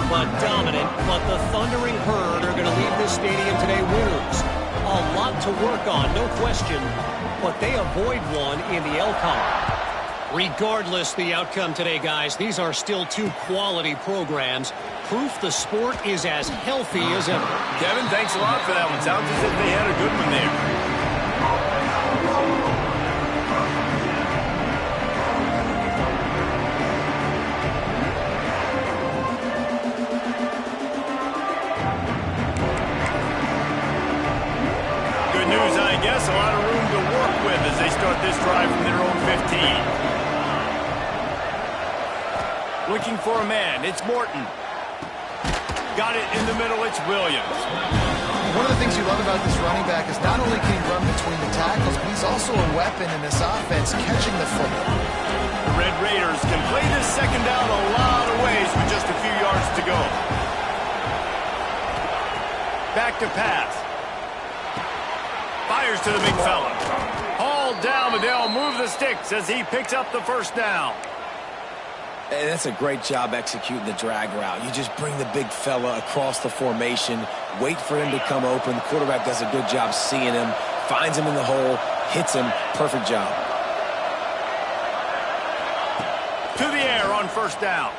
but dominant. But the Thundering Herd are going to leave this stadium today winners. A lot to work on, no question, but they avoid one in the L-Con. Regardless the outcome today, guys, these are still two quality programs. Proof the sport is as healthy as ever. Kevin, thanks a lot for that one. Sounds as if they had a good one there. Good news, I guess. A lot of room to work with as they start this drive from their own 15. Looking for a man. It's Morton. Got it in the middle. It's Williams. One of the things you love about this running back is not only can he run between the tackles, but he's also a weapon in this offense catching the football. The Red Raiders can play this second down a lot of ways with just a few yards to go. Back to pass. Fires to the big fella. Hauled down, but they'll move the sticks as he picks up the first down. And that's a great job executing the drag route. You just bring the big fella across the formation, wait for him to come open. The quarterback does a good job seeing him, finds him in the hole, hits him. Perfect job. To the air on first down.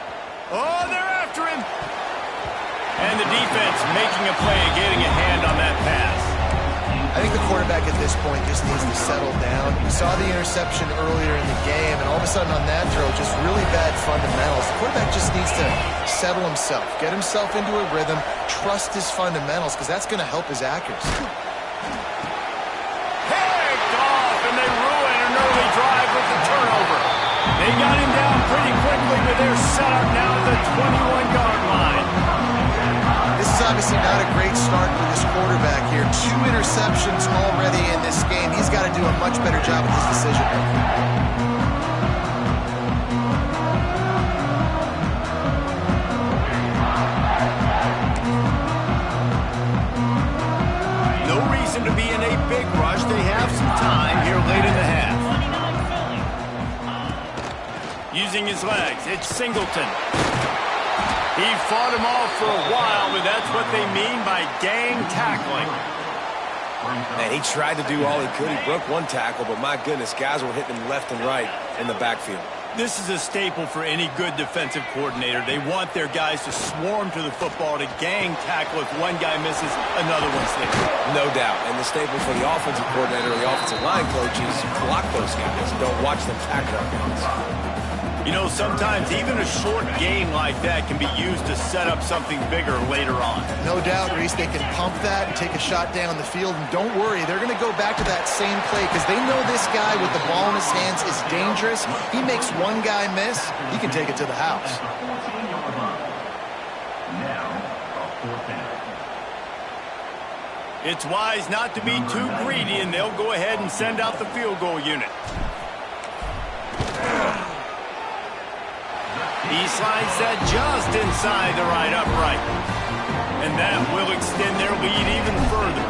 Oh, they're after him. And the defense making a play and getting a hand on that pass. I think the quarterback at this point just needs to settle down. We saw the interception earlier in the game, and all of a sudden on that throw, just really bad fundamentals. The quarterback just needs to settle himself, get himself into a rhythm, trust his fundamentals, because that's going to help his accuracy. Picked off, and they ruin an early drive with the turnover. They got him down pretty quickly with their setup now at the 21-yard line. This is obviously not a great start for this quarterback here. 2 interceptions already in this game. He's got to do a much better job with his decision making. No reason to be in a big rush. They have some time here late in the half. Using his legs, it's Singleton. He fought him off for a while, but that's what they mean by gang tackling. Man, he tried to do all he could. He broke one tackle, but my goodness, guys were hitting him left and right in the backfield. This is a staple for any good defensive coordinator. They want their guys to swarm to the football, to gang tackle. If one guy misses, another one's there. No doubt. And the staple for the offensive coordinator or the offensive line coach is block those guys. Don't watch them tackle our guys. You know, sometimes even a short game like that can be used to set up something bigger later on. No doubt, Reese, they can pump that and take a shot down the field. And don't worry, they're going to go back to that same play because they know this guy with the ball in his hands is dangerous. He makes one guy miss, he can take it to the house. It's wise not to be too greedy, and they'll go ahead and send out the field goal unit. He slides that just inside the right upright. And that will extend their lead even further.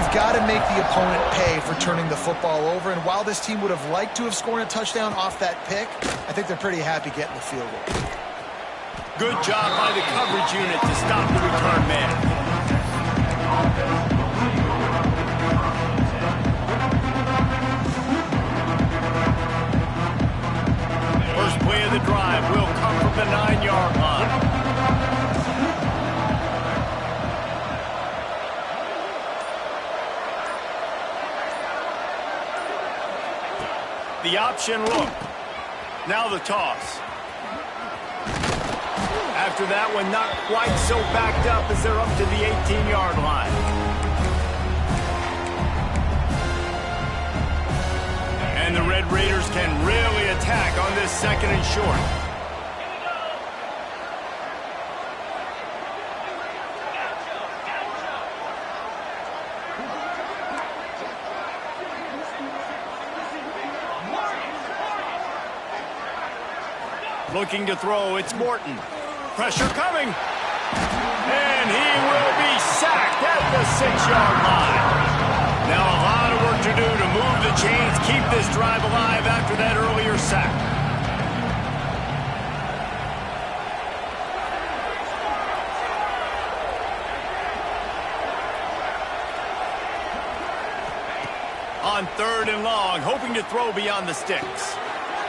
You've got to make the opponent pay for turning the football over. And while this team would have liked to have scored a touchdown off that pick, I think they're pretty happy getting the field goal. Good job by the coverage unit to stop the return man. First play of the drive will come from the 9-yard line. The option look. Now the toss. After that one, not quite so backed up as they're up to the 18-yard line. And the Red Raiders can really attack on this second and short. Looking to throw, it's Morton. Pressure coming. And he will be sacked at the 6-yard line. Now a lot of work to do to move the chains, keep this drive alive after that earlier sack. On 3rd and long, hoping to throw beyond the sticks.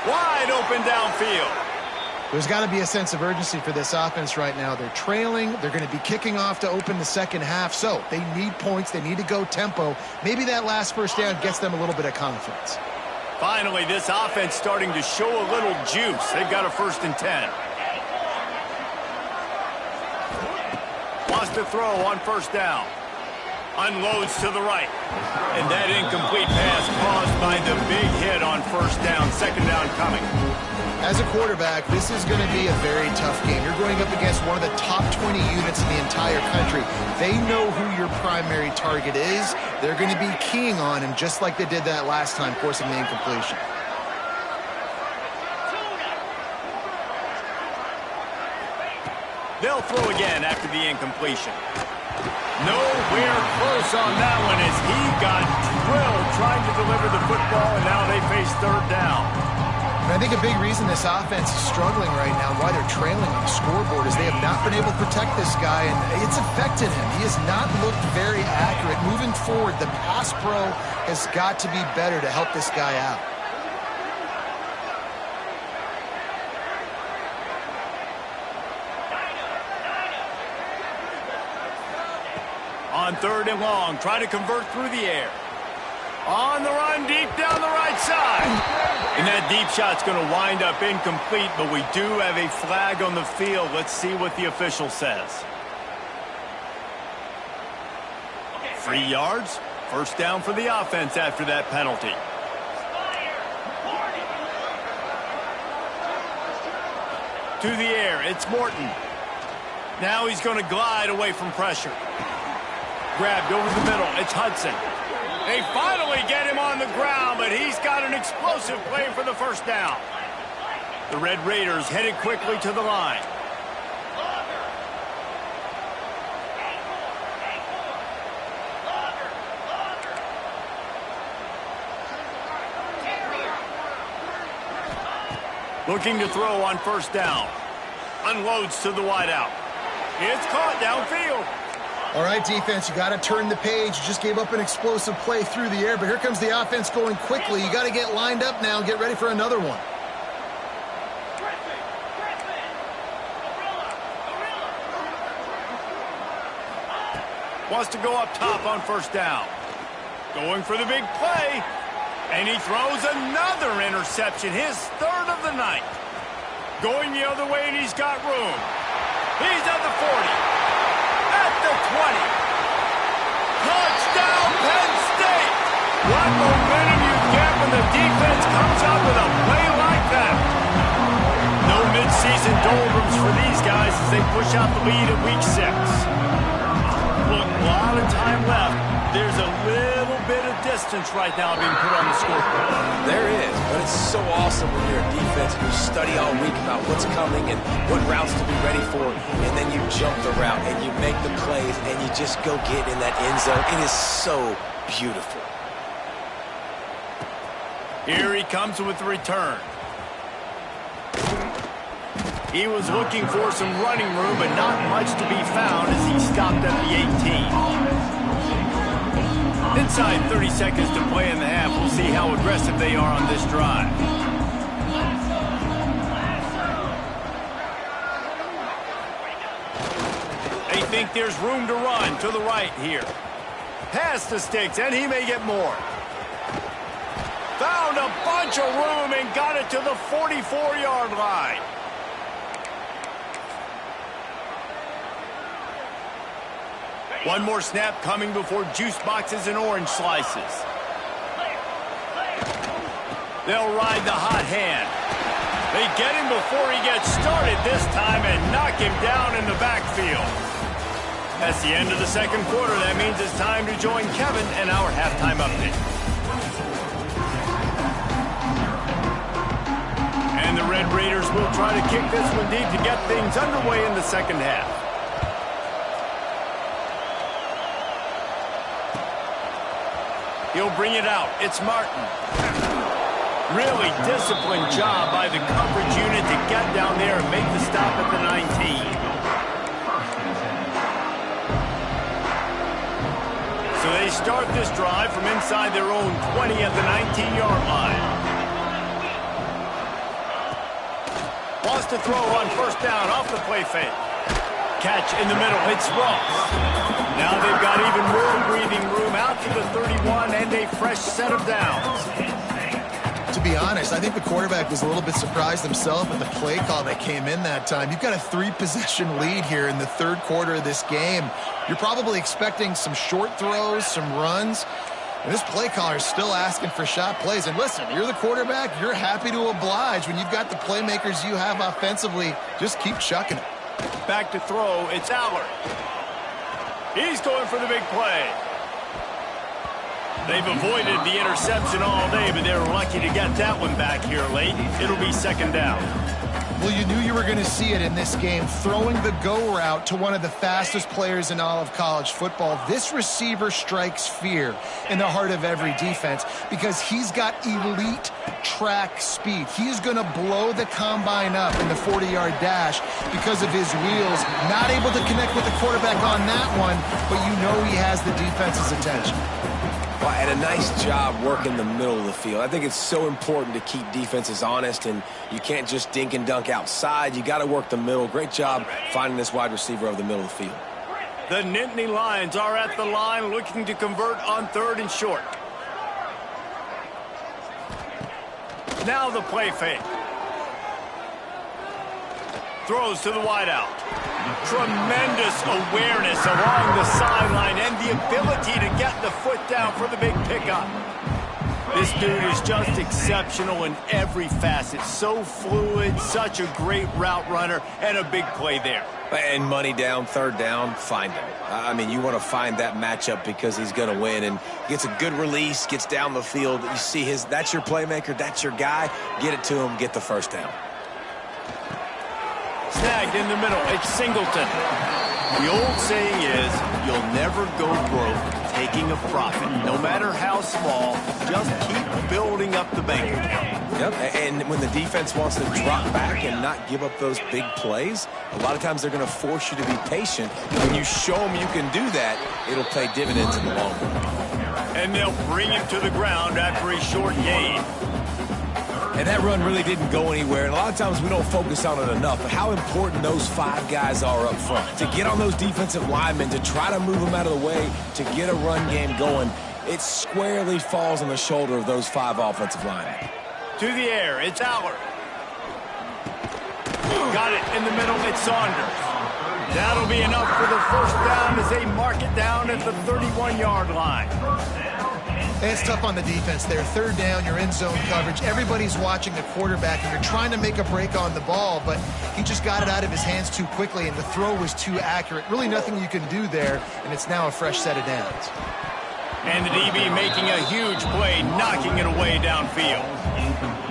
Wide open downfield. There's got to be a sense of urgency for this offense right now. They're trailing. They're going to be kicking off to open the second half. So they need points. They need to go tempo. Maybe that last first down gets them a little bit of confidence. Finally, this offense starting to show a little juice. They've got a 1st and 10. Wants to throw on 1st down. Unloads to the right. And that incomplete pass caused by the big hit on 1st down. 2nd down coming. As a quarterback, this is going to be a very tough game. You're going up against one of the top 20 units in the entire country. They know who your primary target is. They're going to be keying on him just like they did that last time, forcing the incompletion. They'll throw again after the incompletion. Nowhere close on that one as he got drilled trying to deliver the football, and now they face 3rd down. And I think a big reason this offense is struggling right now, why they're trailing on the scoreboard, is they have not been able to protect this guy, and it's affected him. He has not looked very accurate. Moving forward, the pass pro has got to be better to help this guy out. On 3rd and long, trying to convert through the air. On the run, deep down the right side. And that deep shot's going to wind up incomplete, but we do have a flag on the field. Let's see what the official says. 3 yards, 1st down for the offense after that penalty. To the air, it's Morton. Now he's going to glide away from pressure. Grabbed over the middle, it's Hudson. They finally get him on the ground, but he's got an explosive play for the 1st down. The Red Raiders headed quickly to the line. Looking to throw on 1st down. Unloads to the wideout. It's caught downfield. All right, defense, you got to turn the page. You just gave up an explosive play through the air, but here comes the offense going quickly. You got to get lined up now and get ready for another one. Wants to go up top on 1st down. Going for the big play. And he throws another interception, his 3rd of the night. Going the other way, and he's got room. He's at the 40. At the 20. Touchdown, Penn State! What momentum you get when the defense comes out with a play like that. No midseason doldrums for these guys as they push out the lead at week 6. Look, a lot of time left. There's a little bit of distance right now being put on the scoreboard. There is, but it's so awesome when you're a defense and you study all week about what's coming and what routes to be ready for, and then you jump the route and you make the plays and you just go get in that end zone. It is so beautiful. Here he comes with the return. He was looking for some running room, but not much to be found as he stopped at the 18. Inside 30 seconds to play in the half. We'll see how aggressive they are on this drive. They think there's room to run to the right here. Past the sticks, and he may get more. Found a bunch of room and got it to the 44-yard line. One more snap coming before juice boxes and orange slices. They'll ride the hot hand. They get him before he gets started this time and knock him down in the backfield. That's the end of the 2nd quarter. That means it's time to join Kevin and our halftime update. And the Red Raiders will try to kick this one deep to get things underway in the 2nd half. He'll bring it out. It's Martin. Really disciplined job by the coverage unit to get down there and make the stop at the 19. So they start this drive from inside their own 20 at the 19-yard line. Wants to throw on first down off the play fake. Catch in the middle. It's Ross. Now they've got even more breathing room out to the 31 and a fresh set of downs. To be honest, I think the quarterback was a little bit surprised himself at the play call that came in that time. You've got a 3-possession lead here in the third quarter of this game. You're probably expecting some short throws, some runs. And this play caller is still asking for shot plays. And listen, you're the quarterback. You're happy to oblige. When you've got the playmakers you have offensively, just keep chucking it. Back to throw, it's Allard. He's going for the big play. They've avoided the interception all day, but they're lucky to get that one back here late. It'll be second down. Well, you knew you were going to see it in this game, throwing the go route to one of the fastest players in all of college football. This receiver strikes fear in the heart of every defense because he's got elite track speed. He's going to blow the combine up in the 40-yard dash because of his wheels. Not able to connect with the quarterback on that one, but you know he has the defense's attention. Well, and a nice job working the middle of the field. I think it's so important to keep defenses honest, and you can't just dink and dunk outside. You got to work the middle. Great job finding this wide receiver over the middle of the field. The Nittany Lions are at the line looking to convert on 3rd and short. Now the play fake. Throws to the wideout. Tremendous awareness along the sideline and the ability to get the foot down for the big pickup. This dude is just exceptional in every facet. So fluid, such a great route runner, and a big play there. And money down, 3rd down, find him. I mean, you want to find that matchup because he's going to win, and gets a good release, gets down the field. You see that's your playmaker, that's your guy. Get it to him, get the first down. Snagged in the middle, it's Singleton. The old saying is, you'll never go broke taking a profit. No matter how small, just keep building up the bank account. Yep, and when the defense wants to drop back and not give up those big plays, a lot of times they're going to force you to be patient. When you show them you can do that, it'll pay dividends in the long run. And they'll bring him to the ground after a short gain. And that run really didn't go anywhere. And a lot of times we don't focus on it enough. But how important those 5 guys are up front. To get on those defensive linemen, to try to move them out of the way, to get a run game going, it squarely falls on the shoulder of those 5 offensive linemen. To the air, it's Allard. Got it in the middle, it's Saunders. That'll be enough for the first down as they mark it down at the 31-yard line. And it's tough on the defense there. 3rd down, you're in zone coverage. Everybody's watching the quarterback, and you're trying to make a break on the ball, but he just got it out of his hands too quickly, and the throw was too accurate. Really nothing you can do there, and it's now a fresh set of downs. And the DB making a huge play, knocking it away downfield.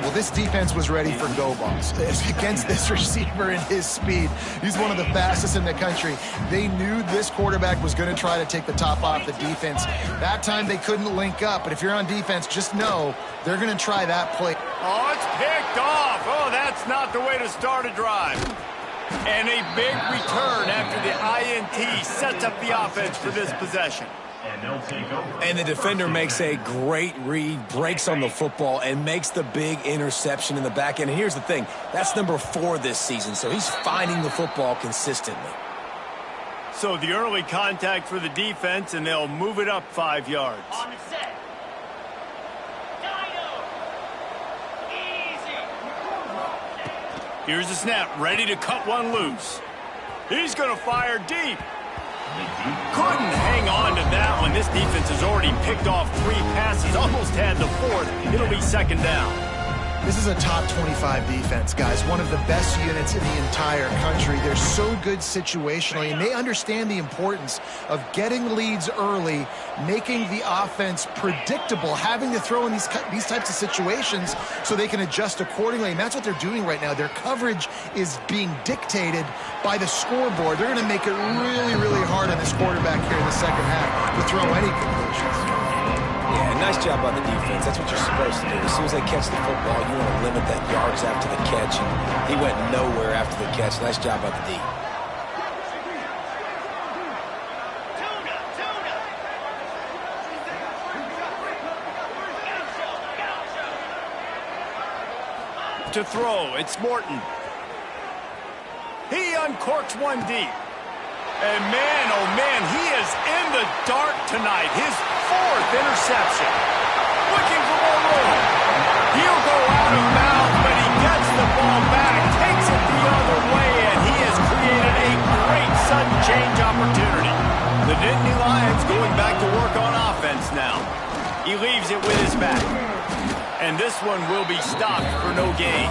Well, this defense was ready for go balls against this receiver and his speed. He's one of the fastest in the country. They knew this quarterback was going to try to take the top off the defense. That time they couldn't link up, but if you're on defense, just know they're going to try that play. Oh, it's picked off. Oh, that's not the way to start a drive. And a big return after the INT sets up the offense for this possession. And the defender makes a great read, breaks on the football, and makes the big interception in the back end. And here's the thing, that's number 4 this season, so he's finding the football consistently. So the early contact for the defense, and they'll move it up 5 yards. On the set. Dino. Easy. Here's the snap, ready to cut one loose. He's going to fire deep. Couldn't hang on to that one. This defense has already picked off 3 passes, almost had the 4th. It'll be second down. This is a top 25 defense, guys. One of the best units in the entire country. They're so good situationally, and they understand the importance of getting leads early, making the offense predictable, having to throw in these types of situations so they can adjust accordingly. And that's what they're doing right now. Their coverage is being dictated by the scoreboard. They're going to make it really, really hard on this quarterback here in the second half to throw any conclusions. Yeah, nice job by the defense. That's what you're supposed to do. As soon as they catch the football, you want to limit that yards after the catch, and he went nowhere after the catch. Nice job by the D. To throw, it's Morton. He uncorks one deep. And man, oh man, he is in the dark tonight. His 4th interception. Looking for more room. He'll go out of bounds, but he gets the ball back, takes it the other way, and he has created a great sudden change opportunity. The Nittany Lions going back to work on offense now. He leaves it with his back. And this one will be stopped for no gain.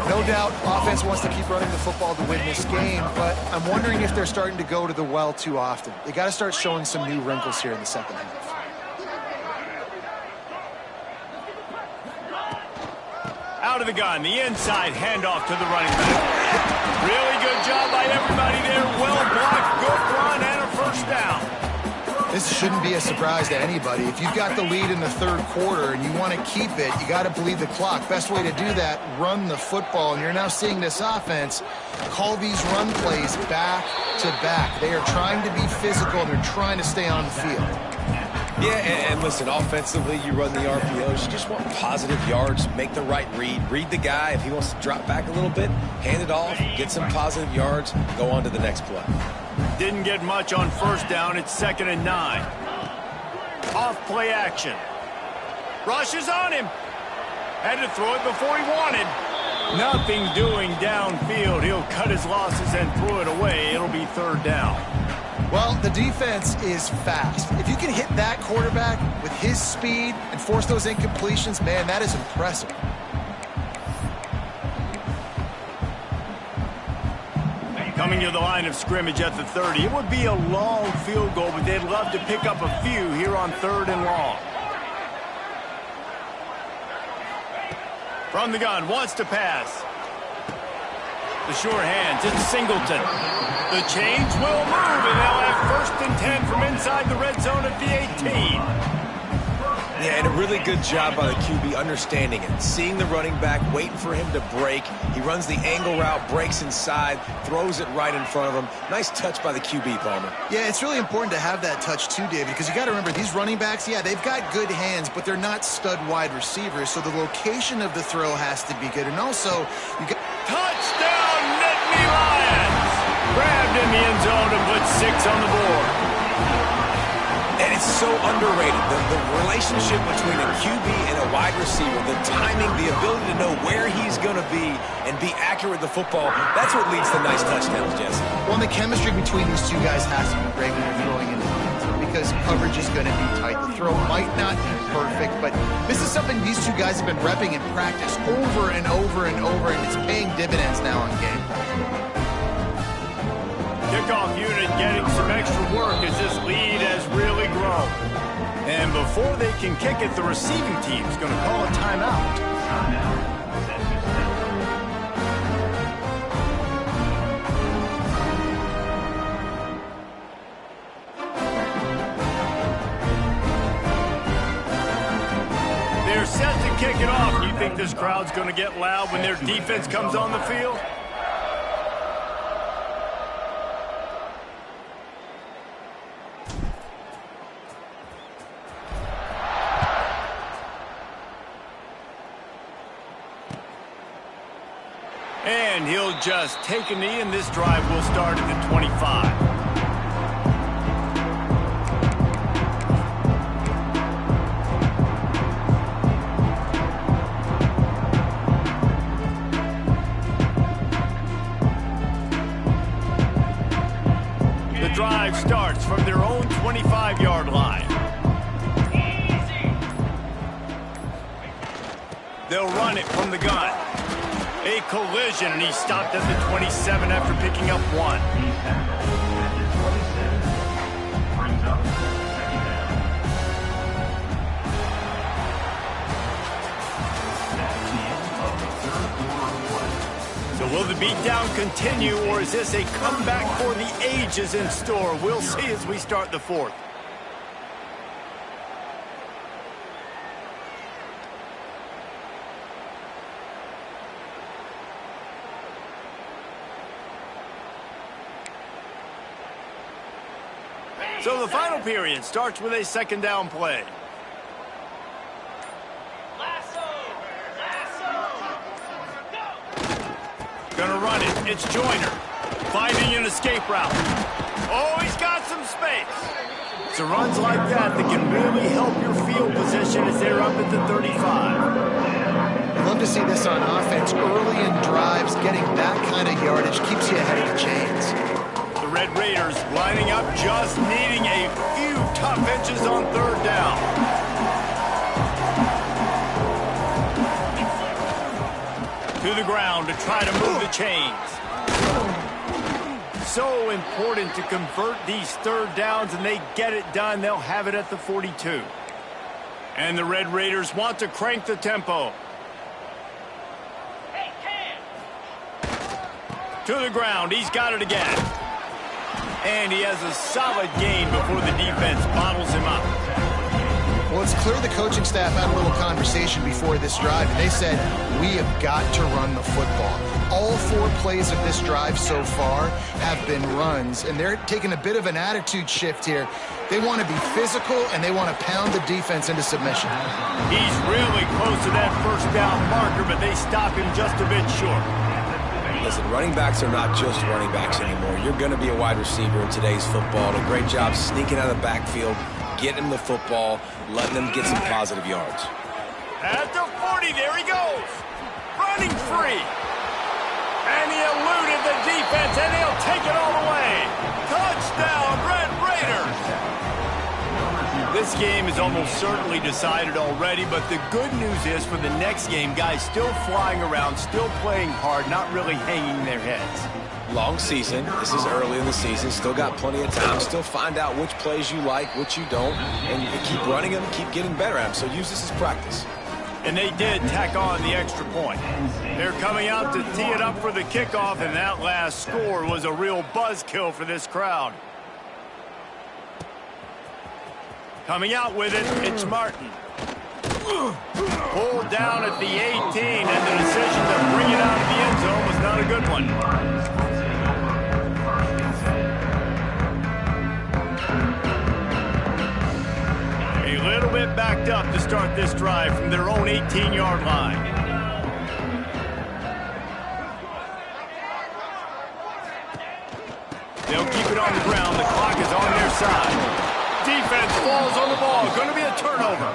No doubt, offense wants to keep running the football to win this game, but I'm wondering if they're starting to go to the well too often. They got to start showing some new wrinkles here in the second half. Out of the gun, the inside handoff to the running back. Really good job by everybody there. Well blocked, good run, and a first down. This shouldn't be a surprise to anybody. If you've got the lead in the 3rd quarter and you want to keep it, you got to bleed the clock. Best way to do that, run the football. And you're now seeing this offense call these run plays back to back. They are trying to be physical, and they're trying to stay on the field. Yeah, and listen, offensively, you run the RPOs. You just want positive yards, make the right read the guy. If he wants to drop back a little bit, hand it off, get some positive yards, go on to the next play. Didn't get much on first down. It's 2nd and 9. Off play action. Rushes on him. Had to throw it before he wanted. Nothing doing downfield. He'll cut his losses and throw it away. It'll be 3rd down. Well, the defense is fast. If you can hit that quarterback with his speed and force those incompletions, man, that is impressive. Coming to the line of scrimmage at the 30. It would be a long field goal, but they'd love to pick up a few here on 3rd and long. From the gun, wants to pass. The sure hands, it's Singleton. The change will move, and they'll have 1st and 10 from inside the red zone at the 18. Yeah, and a really good job by the QB understanding it. Seeing the running back, waiting for him to break. He runs the angle route, breaks inside, throws it right in front of him. Nice touch by the QB, Palmer. Yeah, it's really important to have that touch too, David, because you got to remember, these running backs, yeah, they've got good hands, but they're not stud wide receivers, so the location of the throw has to be good. And also, you got... Touchdown, Nittany Lions! Grabbed in the end zone and put 6 on the board. And it's so underrated. The relationship between a QB and a wide receiver, the timing, the ability to know where he's going to be and be accurate with the football, that's what leads to nice touchdowns, Jesse. Well, and the chemistry between these two guys has to be great when they're throwing into the end zone, because coverage is going to be tight. The throw might not be perfect, but this is something these two guys have been repping in practice over and over and over, and it's paying dividends now on game. Kickoff unit getting some extra work as this lead has really grown. And before they can kick it, the receiving team's going to call a timeout. They're set to kick it off. You think this crowd's going to get loud when their defense comes on the field? And he'll just take a knee, and this drive will start at the 25. The drive starts from their own 25-yard line. They'll run it from the gun. A collision, and he stopped at the 27 after picking up 1. So will the beatdown continue, or is this a comeback for the ages in store? We'll see as we start the 4th. So the final period starts with a 2nd down play. Lasso! Lasso! Gonna run it. It's Joyner. Finding an escape route. Oh, he's got some space. It's runs like that can really help your field position as they're up at the 35. I'd love to see this on offense. Early in drives, getting that kind of yardage keeps you ahead of the chains. The Red Raiders lining up, just needing a few tough inches on third down. To the ground to try to move the chains. So important to convert these third downs, and they get it done. They'll have it at the 42. And the Red Raiders want to crank the tempo. To the ground. He's got it again. And he has a solid gain before the defense bottles him up. Well, it's clear the coaching staff had a little conversation before this drive, and they said, we have got to run the football. All 4 plays of this drive so far have been runs, and they're taking a bit of an attitude shift here. They want to be physical, and they want to pound the defense into submission. He's really close to that first down marker, but they stop him just a bit short. Listen, running backs are not just running backs anymore. You're going to be a wide receiver in today's football. A great job sneaking out of the backfield, getting him the football, letting them get some positive yards. At the 40, there he goes. Running free. And he eluded the defense, and he'll take it all the way. Touchdown, Red Raiders. This game is almost certainly decided already, but the good news is for the next game, guys still flying around, still playing hard, not really hanging their heads. Long season. This is early in the season. Still got plenty of time. Still find out which plays you like, which you don't, and you keep running them, keep getting better at them. So use this as practice. And they did tack on the extra point. They're coming out to tee it up for the kickoff, and that last score was a real buzzkill for this crowd. Coming out with it, it's Martin. Pulled down at the 18, and the decision to bring it out of the end zone was not a good one. A little bit backed up to start this drive from their own 18-yard line. They'll keep it on the ground. The clock is on their side. Defense falls on the ball. Going to be a turnover.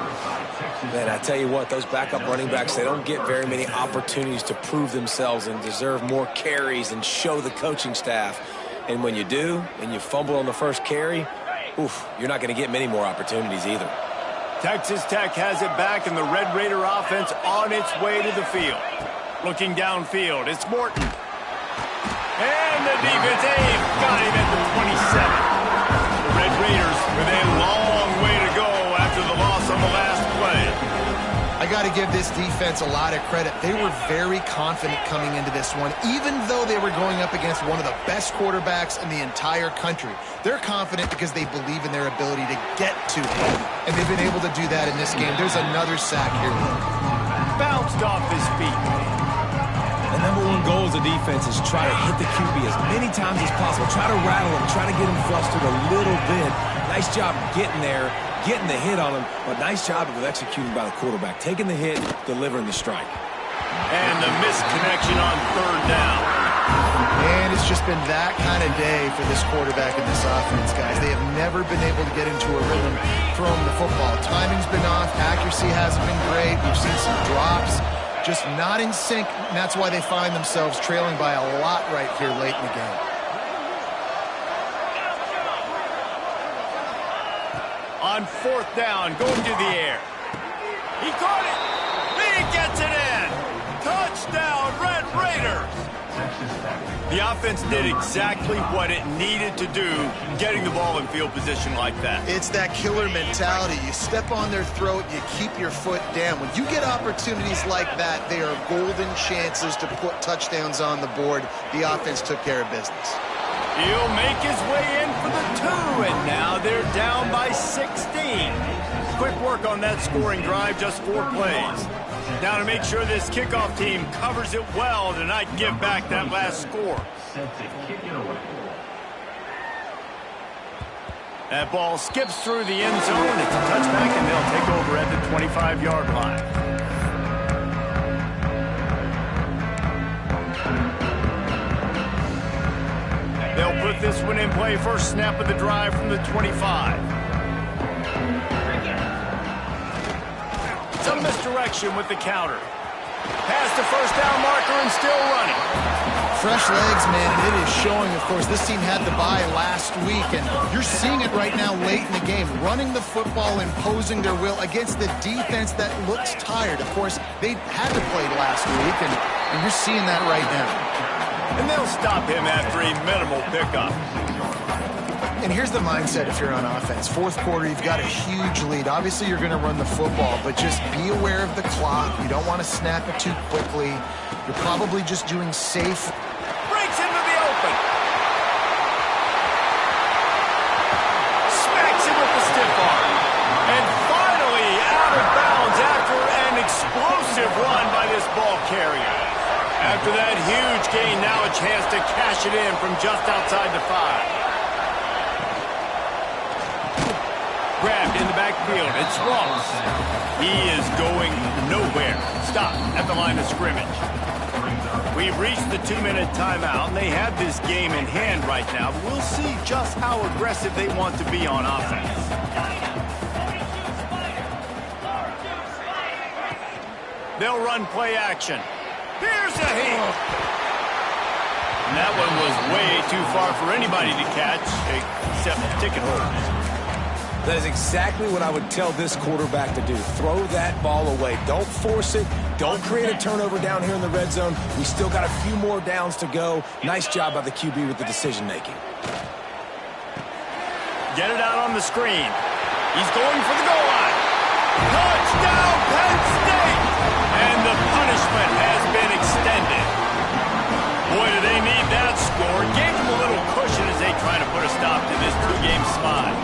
Man, I tell you what, those backup running backs, they don't get very many opportunities to prove themselves and deserve more carries and show the coaching staff. And when you do, and you fumble on the first carry, oof, you're not going to get many more opportunities either. Texas Tech has it back, and the Red Raider offense on its way to the field. Looking downfield, it's Morton. And the defense, got him at the 27. The Red Raiders with a long way to go after the loss on the last play. I got to give this defense a lot of credit. They were very confident coming into this one, even though they were going up against one of the best quarterbacks in the entire country. They're confident because they believe in their ability to get to him, and they've been able to do that in this game. There's another sack here. Bounced off his feet. The number one goal as a defense is try to hit the QB as many times as possible. Try to rattle him, try to get him flustered a little bit. Nice job getting there, getting the hit on him, but nice job of executing by the quarterback. Taking the hit, delivering the strike. And the missed connection on third down. And it's just been that kind of day for this quarterback and this offense, guys. They have never been able to get into a rhythm throwing the football. Timing's been off. Accuracy hasn't been great. We've seen some drops. Just not in sync, and that's why they find themselves trailing by a lot right here late in the game. On fourth down, going to the air. He caught it. He gets it in. Touchdown, Red Raiders. The offense did exactly what it needed to do, getting the ball in field position like that. It's that killer mentality. You step on their throat, you keep your foot down. When you get opportunities like that, they are golden chances to put touchdowns on the board. The offense took care of business. He'll make his way in for the 2, and now they're down by 16. Quick work on that scoring drive, just 4 plays. Now to make sure this kickoff team covers it well to not give back that last score. That ball skips through the end zone. It's a touchback, and they'll take over at the 25-yard line. They'll put this one in play. First snap of the drive from the 25. Some misdirection with the counter. Past the first down marker and still running. Fresh legs, man, and it is showing, of course. This team had the bye last week, and you're seeing it right now late in the game. Running the football, imposing their will against the defense that looks tired. Of course, they had to play last week, and you're seeing that right now. And they'll stop him after a minimal pickup. And here's the mindset if you're on offense. Fourth quarter, you've got a huge lead. Obviously, you're going to run the football, but just be aware of the clock. You don't want to snap it too quickly. You're probably just doing safe. Breaks into the open. Smacks him with the stiff arm. And finally out of bounds after an explosive run by this ball carrier. After that huge gain, now a chance to cash it in from just outside the 5. Grabbed in the backfield. It's Ross. He is going nowhere. Stop at the line of scrimmage. We've reached the 2-minute timeout, and they have this game in hand right now. We'll see just how aggressive they want to be on offense. They'll run play action. Here's a heat. And that one was way too far for anybody to catch, except ticket holders. That is exactly what I would tell this quarterback to do. Throw that ball away. Don't force it. Don't create a turnover down here in the red zone. We still got a few more downs to go. Nice job by the QB with the decision-making. Get it out on the screen. He's going for the goal line. Touchdown, Penn State! And the punishment has been extended. Boy, do they need that score. Gave them a little cushion as they try to put a stop to this 2-game slide.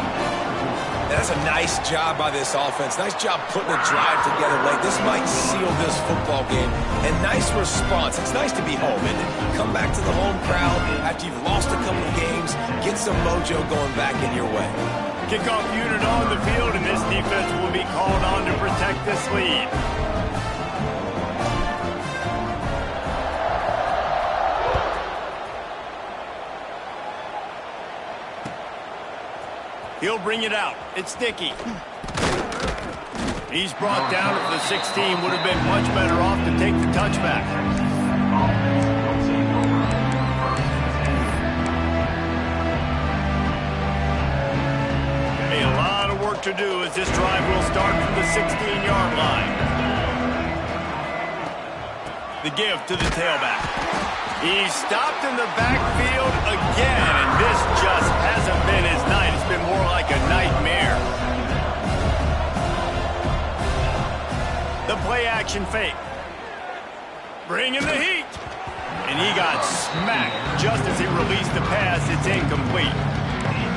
That's a nice job by this offense. Nice job putting a drive together late. This might seal this football game. And nice response. It's nice to be home, isn't it? Come back to the home crowd after you've lost a couple of games. Get some mojo going back in your way. Kickoff unit on the field, and this defense will be called on to protect this lead. He'll bring it out. It's Dickey. He's brought down at the 16. Would have been much better off to take the touchback. A lot of work to do as this drive will start from the 16-yard line. The give to the tailback. He's stopped in the backfield again, and this just hasn't been his night. It's been more like a nightmare. The play-action fake. Bringing the heat. And he got smacked just as he released the pass. It's incomplete.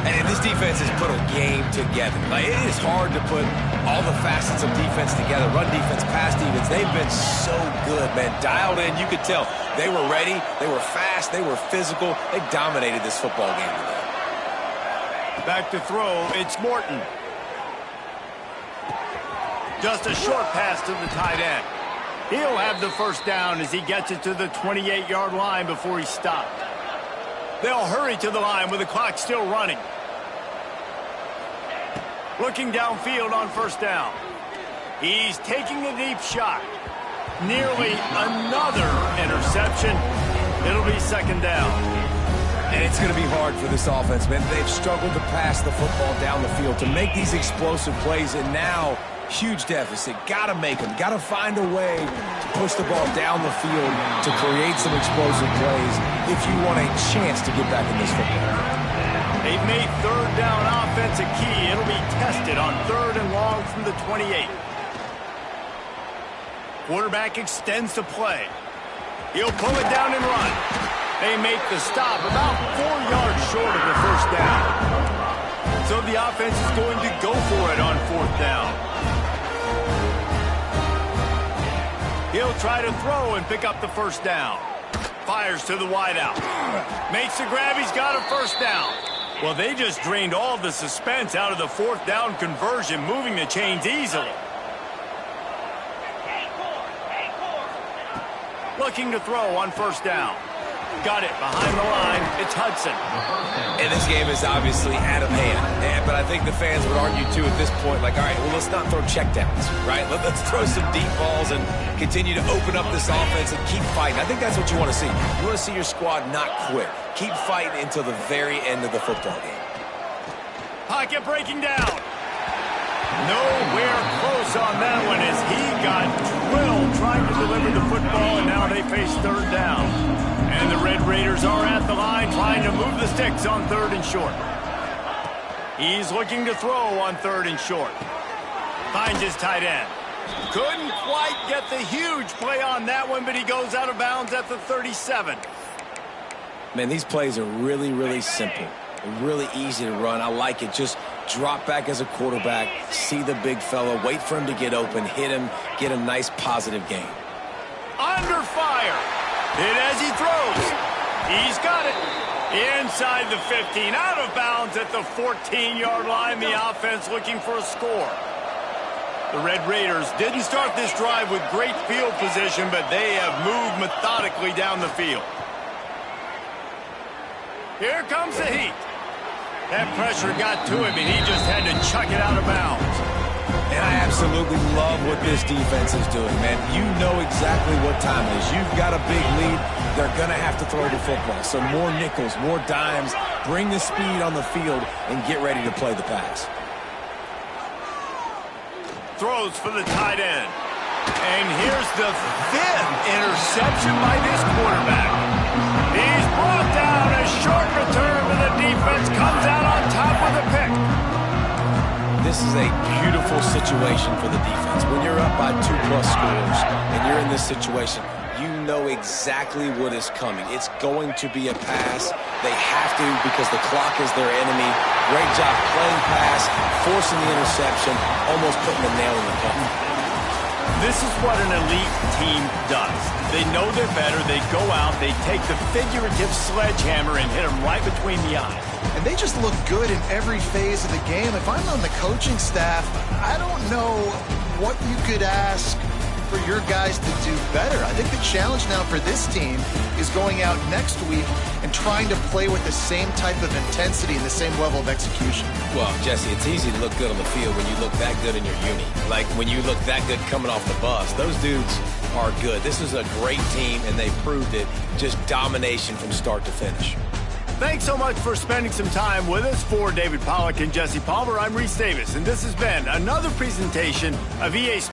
And this defense has put a game together. Like, it is hard to put all the facets of defense together. Run defense, pass defense. They've been so good, man. Dialed in. You could tell they were ready. They were fast. They were physical. They dominated this football game today. Back to throw. It's Morton. Just a short pass to the tight end. He'll have the first down as he gets it to the 28-yard line before he stopped. They'll hurry to the line with the clock still running. Looking downfield on first down. He's taking a deep shot. Nearly another interception. It'll be second down. And it's going to be hard for this offense, man. They've struggled to pass the football down the field, to make these explosive plays, and now huge deficit. Got to make them. Got to find a way to push the ball down the field to create some explosive plays if you want a chance to get back in this football game. They've made third down offense a key. It'll be tested on 3rd and long from the 28. Quarterback extends the play. He'll pull it down and run. They make the stop about 4 yards short of the first down. So the offense is going to go for it on 4th down. He'll try to throw and pick up the first down. Fires to the wideout. Makes the grab. He's got a first down. Well, they just drained all the suspense out of the 4th down conversion, moving the chains easily. Looking to throw on first down. Got it behind the line. It's Hudson. And this game is obviously out of hand. But I think the fans would argue, too, at this point, like, all right, well, let's not throw checkdowns, right? Let's throw some deep balls and continue to open up this offense and keep fighting. I think that's what you want to see. You want to see your squad not quit. Keep fighting until the very end of the football game. Pocket breaking down. Nowhere close on that one as he got drilled trying to deliver the football, and now they face third down. And the Red Raiders are at the line trying to move the sticks on 3rd and short. He's looking to throw on 3rd and short. Finds his tight end. Couldn't quite get the huge play on that one, but he goes out of bounds at the 37. Man, these plays are really, really simple. They're really easy to run. I like it. Just drop back as a quarterback, see the big fella, wait for him to get open, hit him, get a nice positive gain. Under fire. Hit as he throws. He's got it. Inside the 15, out of bounds at the 14-yard line. The offense looking for a score. The Red Raiders didn't start this drive with great field position, but they have moved methodically down the field. Here comes the heat. That pressure got to him, and he just had to chuck it out of bounds. And I absolutely love what this defense is doing, man. You know exactly what time it is. You've got a big lead. They're going to have to throw the football. So more nickels, more dimes. Bring the speed on the field and get ready to play the pass. Throws for the tight end. And here's the 5th interception by this quarterback. He's brought down. A short return, but the defense comes out on top with a pick. This is a beautiful situation for the defense. When you're up by 2+ scores and you're in this situation, you know exactly what is coming. It's going to be a pass. They have to because the clock is their enemy. Great job playing pass, forcing the interception, almost putting the nail in the coffin. This is what an elite team does. They know they're better. They go out, they take the figurative sledgehammer and hit them right between the eyes. And they just look good in every phase of the game. If I'm on the coaching staff, I don't know what you could ask for your guys to do better. I think the challenge now for this team is going out next week and trying to play with the same type of intensity and the same level of execution. Well, Jesse, it's easy to look good on the field when you look that good in your uni. Like when you look that good coming off the bus. Those dudes are good. This is a great team, and they proved it. Just domination from start to finish. Thanks so much for spending some time with us. For David Pollack and Jesse Palmer, I'm Reese Davis, and this has been another presentation of EA Sports.